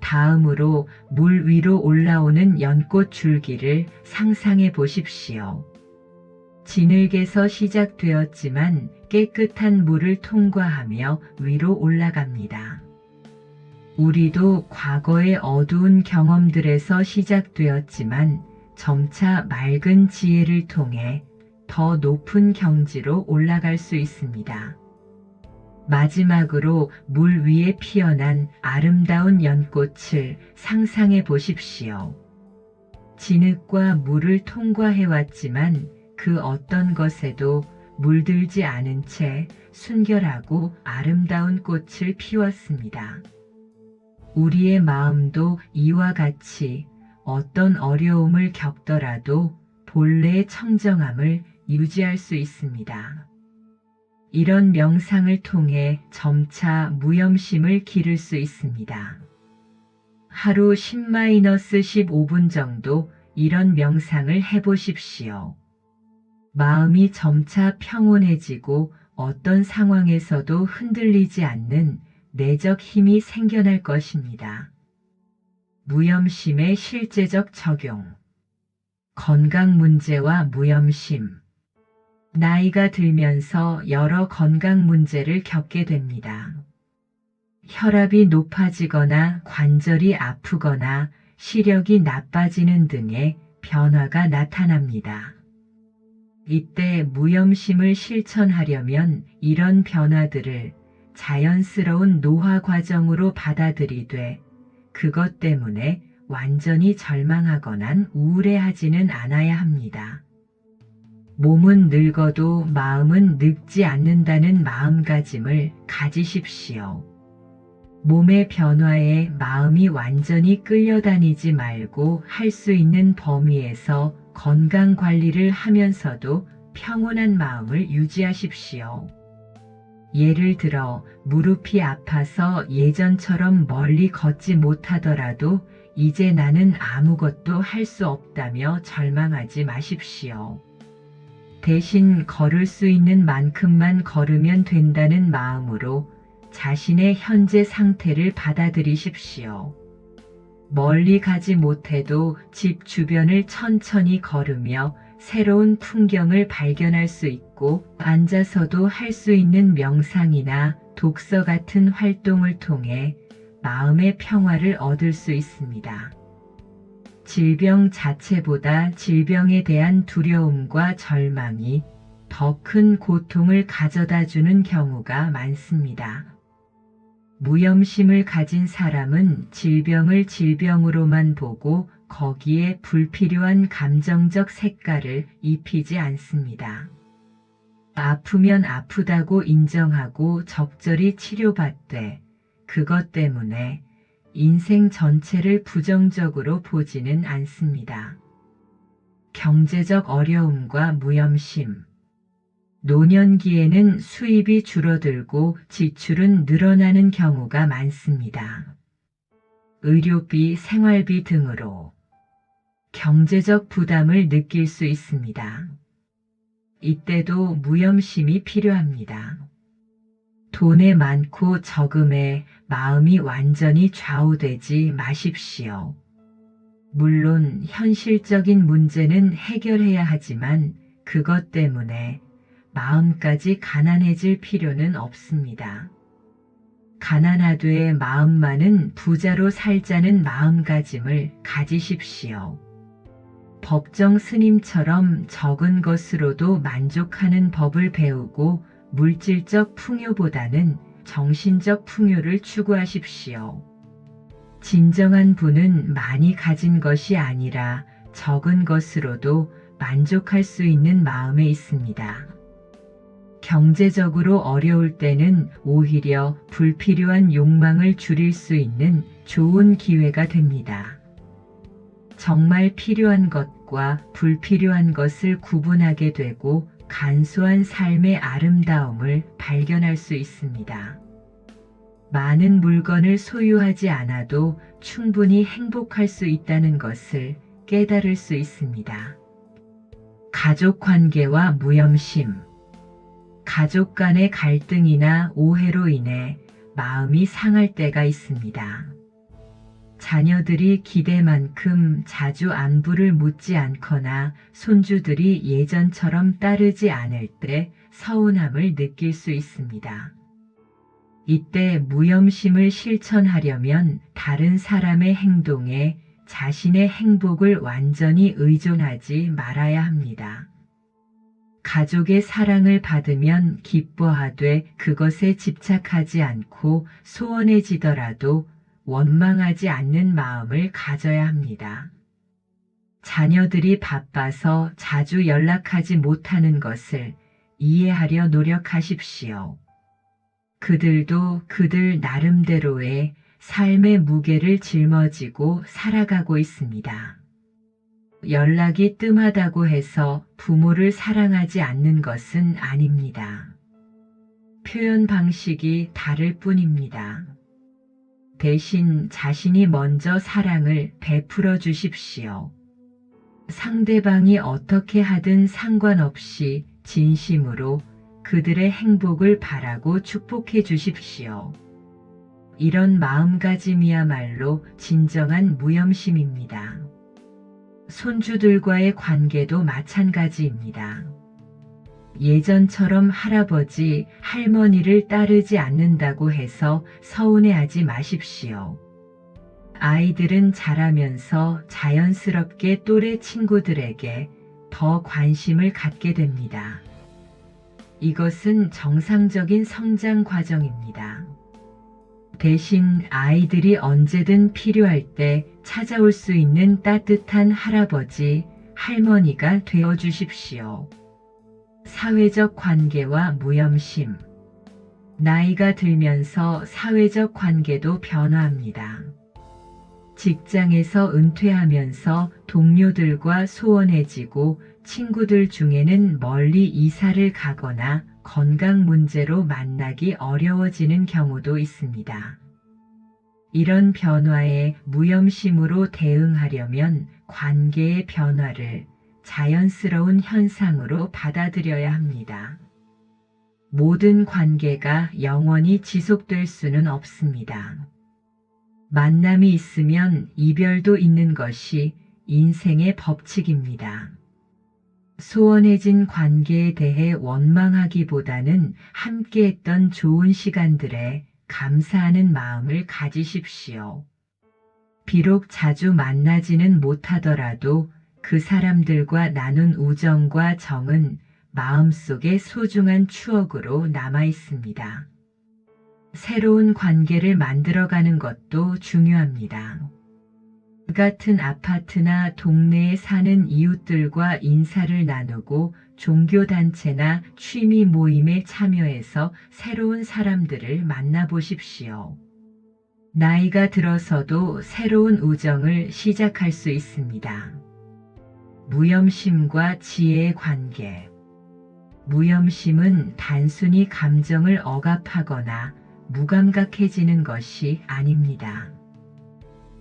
다음으로 물 위로 올라오는 연꽃 줄기를 상상해 보십시오. 진흙에서 시작되었지만 깨끗한 물을 통과하며 위로 올라갑니다. 우리도 과거의 어두운 경험들에서 시작되었지만 점차 맑은 지혜를 통해 더 높은 경지로 올라갈 수 있습니다. 마지막으로 물 위에 피어난 아름다운 연꽃을 상상해 보십시오. 진흙과 물을 통과해왔지만 그 어떤 것에도 물들지 않은 채 순결하고 아름다운 꽃을 피웠습니다. 우리의 마음도 이와 같이 어떤 어려움을 겪더라도 본래의 청정함을 유지할 수 있습니다. 이런 명상을 통해 점차 무염심을 기를 수 있습니다. 하루 10-15분 정도 이런 명상을 해보십시오. 마음이 점차 평온해지고 어떤 상황에서도 흔들리지 않는 내적 힘이 생겨날 것입니다. 무염심의 실제적 적용. 건강 문제와 무염심. 나이가 들면서 여러 건강 문제를 겪게 됩니다. 혈압이 높아지거나 관절이 아프거나 시력이 나빠지는 등의 변화가 나타납니다. 이때 무염심을 실천하려면 이런 변화들을 자연스러운 노화 과정으로 받아들이되 그것 때문에 완전히 절망하거나 우울해하지는 않아야 합니다. 몸은 늙어도 마음은 늙지 않는다는 마음가짐을 가지십시오. 몸의 변화에 마음이 완전히 끌려다니지 말고 할 수 있는 범위에서 건강 관리를 하면서도 평온한 마음을 유지하십시오. 예를 들어 무릎이 아파서 예전처럼 멀리 걷지 못하더라도 이제 나는 아무것도 할 수 없다며 절망하지 마십시오. 대신 걸을 수 있는 만큼만 걸으면 된다는 마음으로 자신의 현재 상태를 받아들이십시오. 멀리 가지 못해도 집 주변을 천천히 걸으며 새로운 풍경을 발견할 수 있고 앉아서도 할 수 있는 명상이나 독서 같은 활동을 통해 마음의 평화를 얻을 수 있습니다. 질병 자체보다 질병에 대한 두려움과 절망이 더 큰 고통을 가져다 주는 경우가 많습니다. 무염심을 가진 사람은 질병을 질병으로만 보고 거기에 불필요한 감정적 색깔을 입히지 않습니다. 아프면 아프다고 인정하고 적절히 치료받되 그것 때문에 인생 전체를 부정적으로 보지는 않습니다. 경제적 어려움과 무염심. 노년기에는 수입이 줄어들고 지출은 늘어나는 경우가 많습니다. 의료비, 생활비 등으로 경제적 부담을 느낄 수 있습니다. 이때도 무염심이 필요합니다. 돈에 많고 적음에 마음이 완전히 좌우되지 마십시오. 물론 현실적인 문제는 해결해야 하지만 그것 때문에 마음까지 가난해질 필요는 없습니다. 가난하되 마음만은 부자로 살자는 마음가짐을 가지십시오. 법정 스님처럼 적은 것으로도 만족하는 법을 배우고 물질적 풍요보다는 정신적 풍요를 추구하십시오. 진정한 부는 많이 가진 것이 아니라 적은 것으로도 만족할 수 있는 마음에 있습니다. 경제적으로 어려울 때는 오히려 불필요한 욕망을 줄일 수 있는 좋은 기회가 됩니다. 정말 필요한 것과 불필요한 것을 구분하게 되고 간소한 삶의 아름다움을 발견할 수 있습니다. 많은 물건을 소유하지 않아도 충분히 행복할 수 있다는 것을 깨달을 수 있습니다. 가족 관계와 무염심. 가족 간의 갈등이나 오해로 인해 마음이 상할 때가 있습니다. 자녀들이 기대만큼 자주 안부를 묻지 않거나 손주들이 예전처럼 따르지 않을 때 서운함을 느낄 수 있습니다. 이때 무염심을 실천하려면 다른 사람의 행동에 자신의 행복을 완전히 의존하지 말아야 합니다. 가족의 사랑을 받으면 기뻐하되 그것에 집착하지 않고 소원해지더라도 원망하지 않는 마음을 가져야 합니다. 자녀들이 바빠서 자주 연락하지 못하는 것을 이해하려 노력하십시오. 그들도 그들 나름대로의 삶의 무게를 짊어지고 살아가고 있습니다. 연락이 뜸하다고 해서 부모를 사랑하지 않는 것은 아닙니다. 표현 방식이 다를 뿐입니다. 대신 자신이 먼저 사랑을 베풀어 주십시오. 상대방이 어떻게 하든 상관없이 진심으로 그들의 행복을 바라고 축복해 주십시오. 이런 마음가짐이야말로 진정한 무염심입니다. 손주들과의 관계도 마찬가지입니다. 예전처럼 할아버지, 할머니를 따르지 않는다고 해서 서운해하지 마십시오. 아이들은 자라면서 자연스럽게 또래 친구들에게 더 관심을 갖게 됩니다. 이것은 정상적인 성장 과정입니다. 대신 아이들이 언제든 필요할 때 찾아올 수 있는 따뜻한 할아버지, 할머니가 되어 주십시오. 사회적 관계와 무염심. 나이가 들면서 사회적 관계도 변화합니다. 직장에서 은퇴하면서 동료들과 소원해지고 친구들 중에는 멀리 이사를 가거나 건강 문제로 만나기 어려워지는 경우도 있습니다. 이런 변화에 무염심으로 대응하려면 관계의 변화를 자연스러운 현상으로 받아들여야 합니다. 모든 관계가 영원히 지속될 수는 없습니다. 만남이 있으면 이별도 있는 것이 인생의 법칙입니다. 소원해진 관계에 대해 원망하기보다는 함께했던 좋은 시간들에 감사하는 마음을 가지십시오. 비록 자주 만나지는 못하더라도 그 사람들과 나눈 우정과 정은 마음속에 소중한 추억으로 남아 있습니다. 새로운 관계를 만들어가는 것도 중요합니다. 같은 아파트나 동네에 사는 이웃들과 인사를 나누고 종교단체나 취미 모임에 참여해서 새로운 사람들을 만나보십시오. 나이가 들어서도 새로운 우정을 시작할 수 있습니다. 무염심과 지혜의 관계. 무염심은 단순히 감정을 억압하거나 무감각해지는 것이 아닙니다.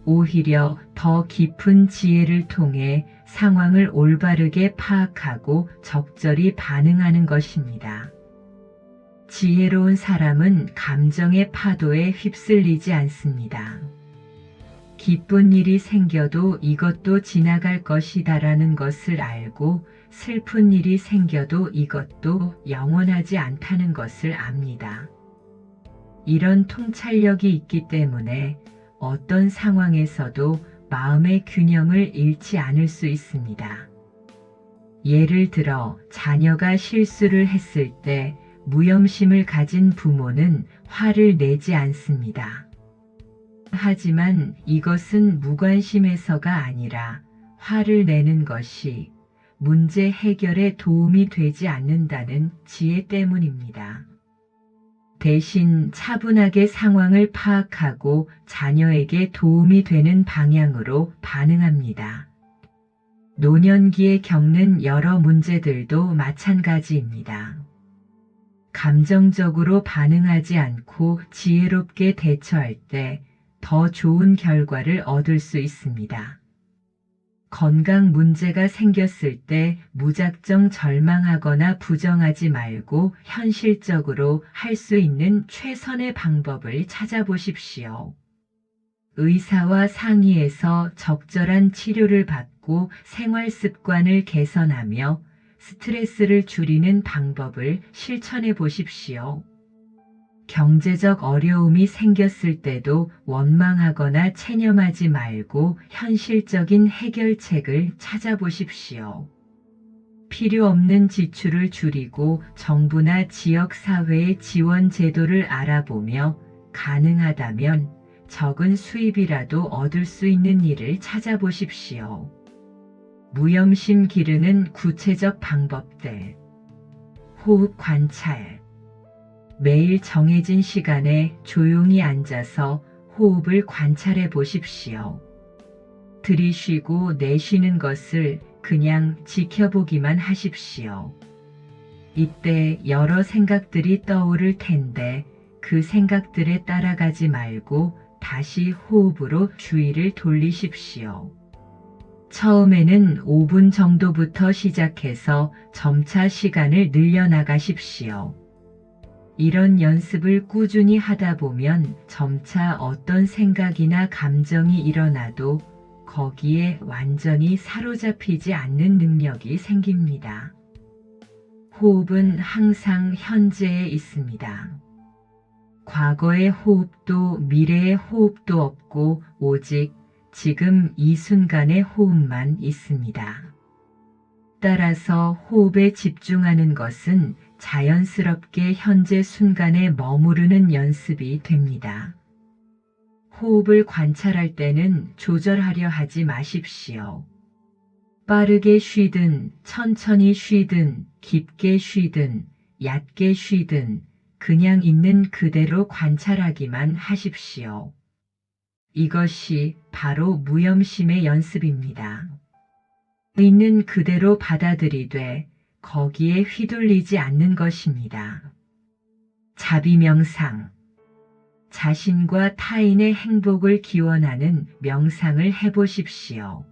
오히려 더 깊은 지혜를 통해 상황을 올바르게 파악하고 적절히 반응하는 것입니다. 지혜로운 사람은 감정의 파도에 휩쓸리지 않습니다. 기쁜 일이 생겨도 이것도 지나갈 것이다라는 것을 알고 슬픈 일이 생겨도 이것도 영원하지 않다는 것을 압니다. 이런 통찰력이 있기 때문에 어떤 상황에서도 마음의 균형을 잃지 않을 수 있습니다. 예를 들어 자녀가 실수를 했을 때 무염심을 가진 부모는 화를 내지 않습니다. 하지만 이것은 무관심에서가 아니라 화를 내는 것이 문제 해결에 도움이 되지 않는다는 지혜 때문입니다. 대신 차분하게 상황을 파악하고 자녀에게 도움이 되는 방향으로 반응합니다. 노년기에 겪는 여러 문제들도 마찬가지입니다. 감정적으로 반응하지 않고 지혜롭게 대처할 때 더 좋은 결과를 얻을 수 있습니다. 건강 문제가 생겼을 때 무작정 절망하거나 부정하지 말고 현실적으로 할 수 있는 최선의 방법을 찾아보십시오. 의사와 상의해서 적절한 치료를 받고 생활 습관을 개선하며 스트레스를 줄이는 방법을 실천해 보십시오. 경제적 어려움이 생겼을 때도 원망하거나 체념하지 말고 현실적인 해결책을 찾아보십시오. 필요 없는 지출을 줄이고 정부나 지역사회의 지원 제도를 알아보며 가능하다면 적은 수입이라도 얻을 수 있는 일을 찾아보십시오. 무염심 기르는 구체적 방법들. 호흡 관찰. 매일 정해진 시간에 조용히 앉아서 호흡을 관찰해 보십시오. 들이쉬고 내쉬는 것을 그냥 지켜보기만 하십시오. 이때 여러 생각들이 떠오를 텐데 그 생각들에 따라가지 말고 다시 호흡으로 주의를 돌리십시오. 처음에는 5분 정도부터 시작해서 점차 시간을 늘려나가십시오. 이런 연습을 꾸준히 하다 보면 점차 어떤 생각이나 감정이 일어나도 거기에 완전히 사로잡히지 않는 능력이 생깁니다. 호흡은 항상 현재에 있습니다. 과거의 호흡도 미래의 호흡도 없고 오직 지금 이 순간의 호흡만 있습니다. 따라서 호흡에 집중하는 것은 자연스럽게 현재 순간에 머무르는 연습이 됩니다. 호흡을 관찰할 때는 조절하려 하지 마십시오. 빠르게 쉬든 천천히 쉬든 깊게 쉬든 얕게 쉬든 그냥 있는 그대로 관찰하기만 하십시오. 이것이 바로 무염심의 연습입니다. 있는 그대로 받아들이되 거기에 휘둘리지 않는 것입니다. 자비명상. 자신과 타인의 행복을 기원하는 명상을 해보십시오.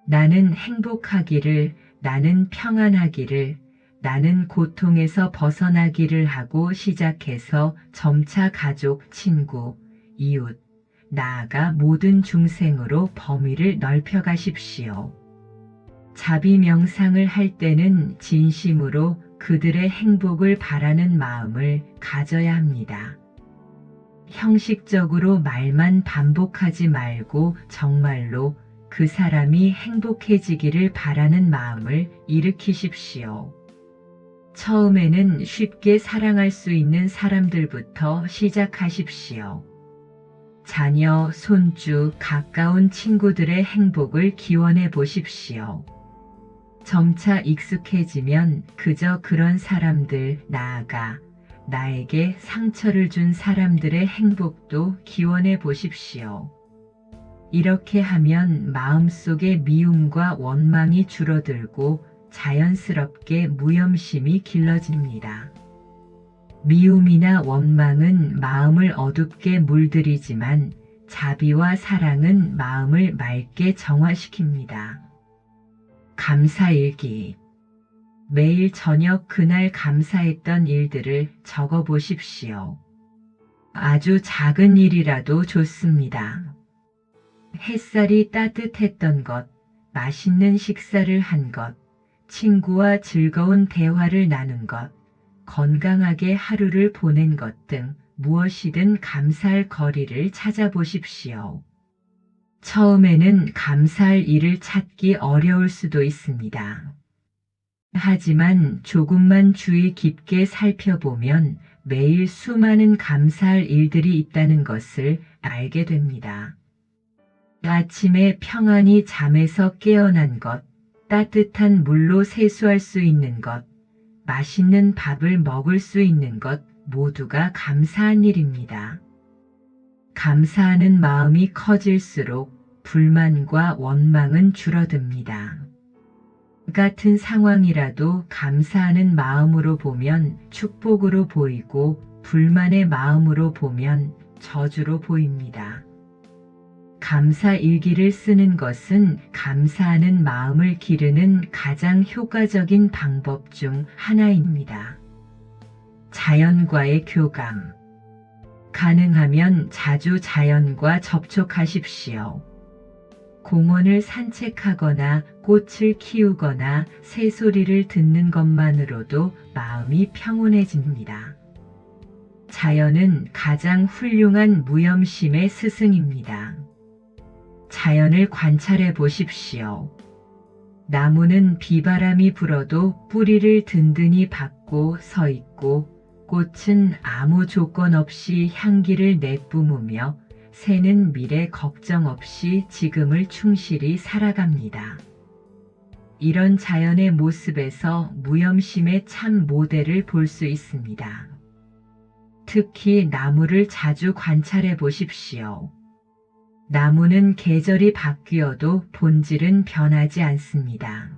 나는 행복하기를, 나는 평안하기를, 나는 고통에서 벗어나기를 하고 시작해서 점차 가족, 친구, 이웃, 나아가 모든 중생으로 범위를 넓혀가십시오. 자비 명상을 할 때는 진심으로 그들의 행복을 바라는 마음을 가져야 합니다. 형식적으로 말만 반복하지 말고 정말로 그 사람이 행복해지기를 바라는 마음을 일으키십시오. 처음에는 쉽게 사랑할 수 있는 사람들부터 시작하십시오. 자녀, 손주, 가까운 친구들의 행복을 기원해 보십시오. 점차 익숙해지면 그저 그런 사람들, 나아가 나에게 상처를 준 사람들의 행복도 기원해 보십시오. 이렇게 하면 마음속의 미움과 원망이 줄어들고 자연스럽게 무염심이 길러집니다. 미움이나 원망은 마음을 어둡게 물들이지만 자비와 사랑은 마음을 맑게 정화시킵니다. 감사일기. 매일 저녁 그날 감사했던 일들을 적어 보십시오. 아주 작은 일이라도 좋습니다. 햇살이 따뜻했던 것, 맛있는 식사를 한 것, 친구와 즐거운 대화를 나눈 것, 건강하게 하루를 보낸 것 등 무엇이든 감사할 거리를 찾아보십시오. 처음에는 감사할 일을 찾기 어려울 수도 있습니다. 하지만 조금만 주의 깊게 살펴보면 매일 수많은 감사할 일들이 있다는 것을 알게 됩니다. 아침에 평안히 잠에서 깨어난 것, 따뜻한 물로 세수할 수 있는 것, 맛있는 밥을 먹을 수 있는 것 모두가 감사한 일입니다. 감사하는 마음이 커질수록 불만과 원망은 줄어듭니다. 같은 상황이라도 감사하는 마음으로 보면 축복으로 보이고 불만의 마음으로 보면 저주로 보입니다. 감사 일기를 쓰는 것은 감사하는 마음을 기르는 가장 효과적인 방법 중 하나입니다. 자연과의 교감. 가능하면 자주 자연과 접촉하십시오. 공원을 산책하거나 꽃을 키우거나 새소리를 듣는 것만으로도 마음이 평온해집니다. 자연은 가장 훌륭한 무염심의 스승입니다. 자연을 관찰해 보십시오. 나무는 비바람이 불어도 뿌리를 든든히 받고 서 있고, 꽃은 아무 조건 없이 향기를 내뿜으며 새는 미래 걱정 없이 지금을 충실히 살아갑니다. 이런 자연의 모습에서 무염심의 참 모델을 볼 수 있습니다. 특히 나무를 자주 관찰해 보십시오. 나무는 계절이 바뀌어도 본질은 변하지 않습니다.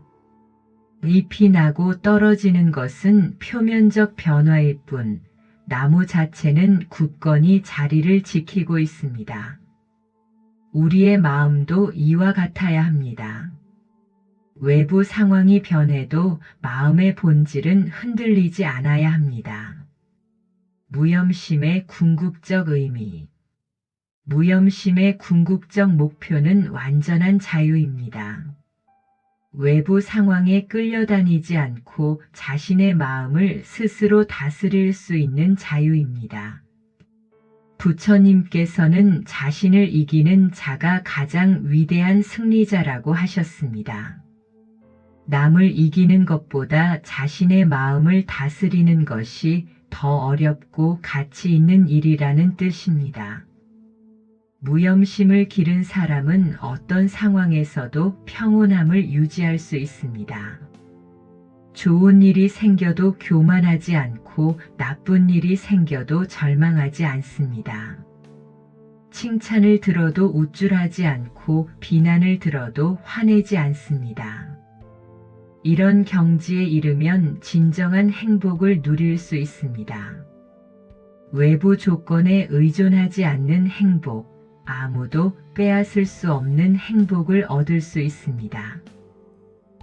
잎이 나고 떨어지는 것은 표면적 변화일 뿐, 나무 자체는 굳건히 자리를 지키고 있습니다. 우리의 마음도 이와 같아야 합니다. 외부 상황이 변해도 마음의 본질은 흔들리지 않아야 합니다. 무염심의 궁극적 의미. 무염심의 궁극적 목표는 완전한 자유입니다. 외부 상황에 끌려다니지 않고 자신의 마음을 스스로 다스릴 수 있는 자유입니다. 부처님께서는 자신을 이기는 자가 가장 위대한 승리자라고 하셨습니다. 남을 이기는 것보다 자신의 마음을 다스리는 것이 더 어렵고 가치 있는 일이라는 뜻입니다. 무염심을 기른 사람은 어떤 상황에서도 평온함을 유지할 수 있습니다. 좋은 일이 생겨도 교만하지 않고 나쁜 일이 생겨도 절망하지 않습니다. 칭찬을 들어도 우쭐하지 않고 비난을 들어도 화내지 않습니다. 이런 경지에 이르면 진정한 행복을 누릴 수 있습니다. 외부 조건에 의존하지 않는 행복, 아무도 빼앗을 수 없는 행복을 얻을 수 있습니다.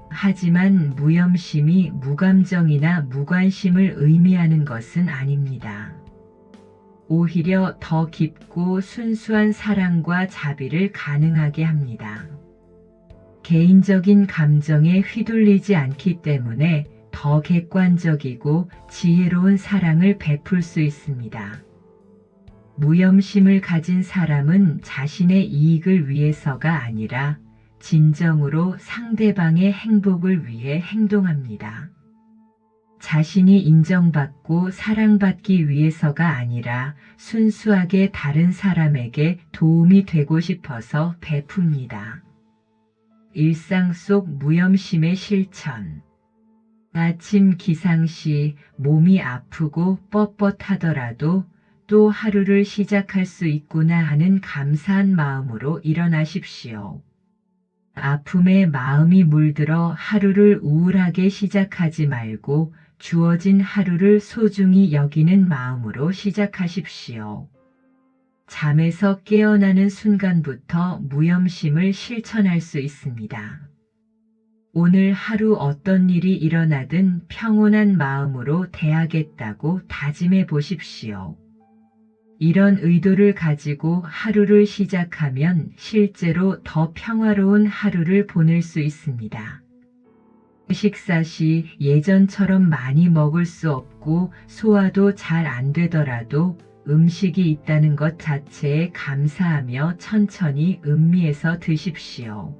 하지만 무염심이 무감정이나 무관심을 의미하는 것은 아닙니다. 오히려 더 깊고 순수한 사랑과 자비를 가능하게 합니다. 개인적인 감정에 휘둘리지 않기 때문에 더 객관적이고 지혜로운 사랑을 베풀 수 있습니다. 무염심을 가진 사람은 자신의 이익을 위해서가 아니라 진정으로 상대방의 행복을 위해 행동합니다. 자신이 인정받고 사랑받기 위해서가 아니라 순수하게 다른 사람에게 도움이 되고 싶어서 베풉니다. 일상 속 무염심의 실천. 아침 기상 시 몸이 아프고 뻣뻣하더라도 또 하루를 시작할 수 있구나 하는 감사한 마음으로 일어나십시오. 아픔에 마음이 물들어 하루를 우울하게 시작하지 말고 주어진 하루를 소중히 여기는 마음으로 시작하십시오. 잠에서 깨어나는 순간부터 무염심을 실천할 수 있습니다. 오늘 하루 어떤 일이 일어나든 평온한 마음으로 대하겠다고 다짐해 보십시오. 이런 의도를 가지고 하루를 시작하면 실제로 더 평화로운 하루를 보낼 수 있습니다. 식사 시 예전처럼 많이 먹을 수 없고 소화도 잘 안 되더라도 음식이 있다는 것 자체에 감사하며 천천히 음미해서 드십시오.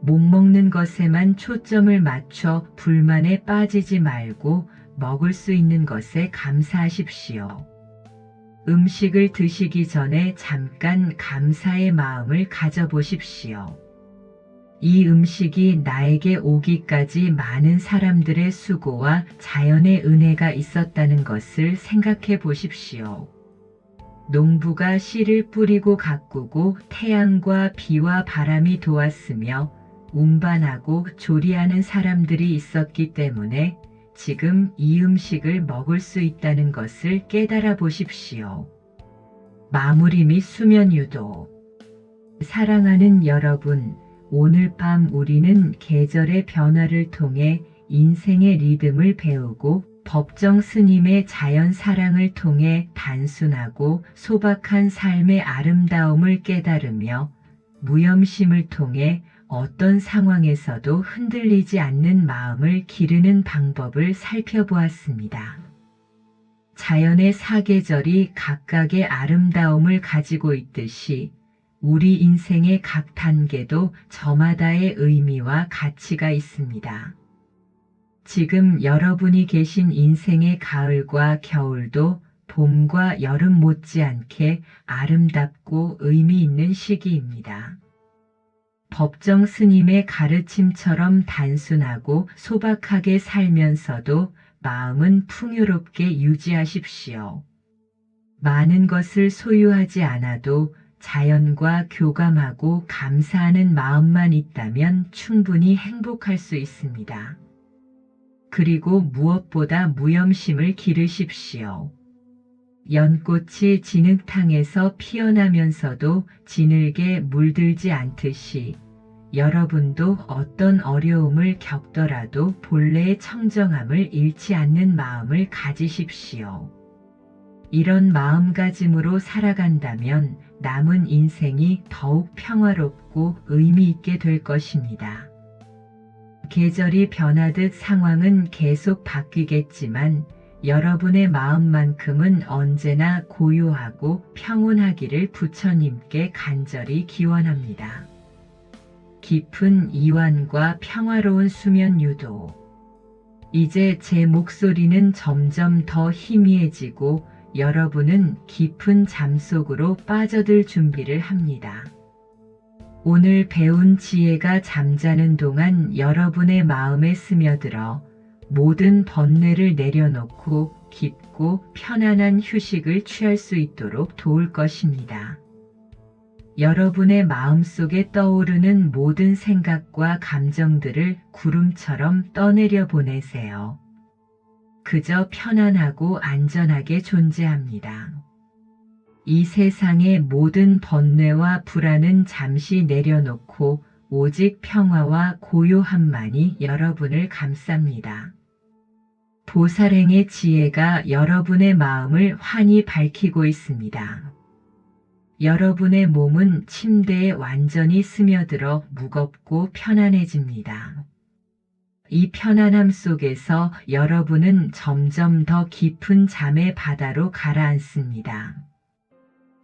못 먹는 것에만 초점을 맞춰 불만에 빠지지 말고 먹을 수 있는 것에 감사하십시오. 음식을 드시기 전에 잠깐 감사의 마음을 가져보십시오. 이 음식이 나에게 오기까지 많은 사람들의 수고와 자연의 은혜가 있었다는 것을 생각해 보십시오. 농부가 씨를 뿌리고 가꾸고 태양과 비와 바람이 도왔으며 운반하고 조리하는 사람들이 있었기 때문에 지금 이 음식을 먹을 수 있다는 것을 깨달아 보십시오. 마무리 및 수면 유도. 사랑하는 여러분, 오늘 밤 우리는 계절의 변화를 통해 인생의 리듬을 배우고 법정 스님의 자연 사랑을 통해 단순하고 소박한 삶의 아름다움을 깨달으며 무염심을 통해 어떤 상황에서도 흔들리지 않는 마음을 기르는 방법을 살펴보았습니다. 자연의 사계절이 각각의 아름다움을 가지고 있듯이 우리 인생의 각 단계도 저마다의 의미와 가치가 있습니다. 지금 여러분이 계신 인생의 가을과 겨울도 봄과 여름 못지않게 아름답고 의미 있는 시기입니다. 법정 스님의 가르침처럼 단순하고 소박하게 살면서도 마음은 풍요롭게 유지하십시오. 많은 것을 소유하지 않아도 자연과 교감하고 감사하는 마음만 있다면 충분히 행복할 수 있습니다. 그리고 무엇보다 무염심을 기르십시오. 연꽃이 진흙탕에서 피어나면서도 진흙에 물들지 않듯이 여러분도 어떤 어려움을 겪더라도 본래의 청정함을 잃지 않는 마음을 가지십시오. 이런 마음가짐으로 살아간다면 남은 인생이 더욱 평화롭고 의미 있게 될 것입니다. 계절이 변하듯 상황은 계속 바뀌겠지만 여러분의 마음만큼은 언제나 고요하고 평온하기를 부처님께 간절히 기원합니다. 깊은 이완과 평화로운 수면 유도. 이제 제 목소리는 점점 더 희미해지고 여러분은 깊은 잠 속으로 빠져들 준비를 합니다. 오늘 배운 지혜가 잠자는 동안 여러분의 마음에 스며들어 모든 번뇌를 내려놓고 깊고 편안한 휴식을 취할 수 있도록 도울 것입니다. 여러분의 마음속에 떠오르는 모든 생각과 감정들을 구름처럼 떠내려 보내세요. 그저 편안하고 안전하게 존재합니다. 이 세상의 모든 번뇌와 불안은 잠시 내려놓고 오직 평화와 고요함만이 여러분을 감쌉니다. 보살행의 지혜가 여러분의 마음을 환히 밝히고 있습니다. 여러분의 몸은 침대에 완전히 스며들어 무겁고 편안해집니다. 이 편안함 속에서 여러분은 점점 더 깊은 잠의 바다로 가라앉습니다.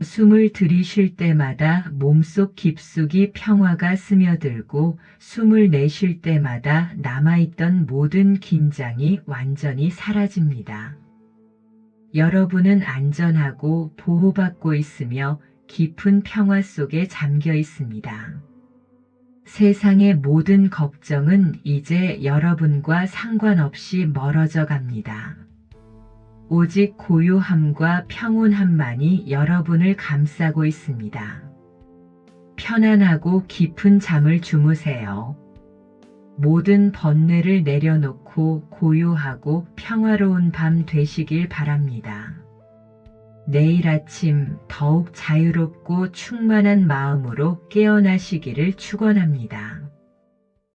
숨을 들이쉴 때마다 몸속 깊숙이 평화가 스며들고 숨을 내쉴 때마다 남아있던 모든 긴장이 완전히 사라집니다. 여러분은 안전하고 보호받고 있으며 깊은 평화 속에 잠겨 있습니다. 세상의 모든 걱정은 이제 여러분과 상관없이 멀어져 갑니다. 오직 고요함과 평온함만이 여러분을 감싸고 있습니다. 편안하고 깊은 잠을 주무세요. 모든 번뇌를 내려놓고 고요하고 평화로운 밤 되시길 바랍니다. 내일 아침 더욱 자유롭고 충만한 마음으로 깨어나시기를 축원합니다.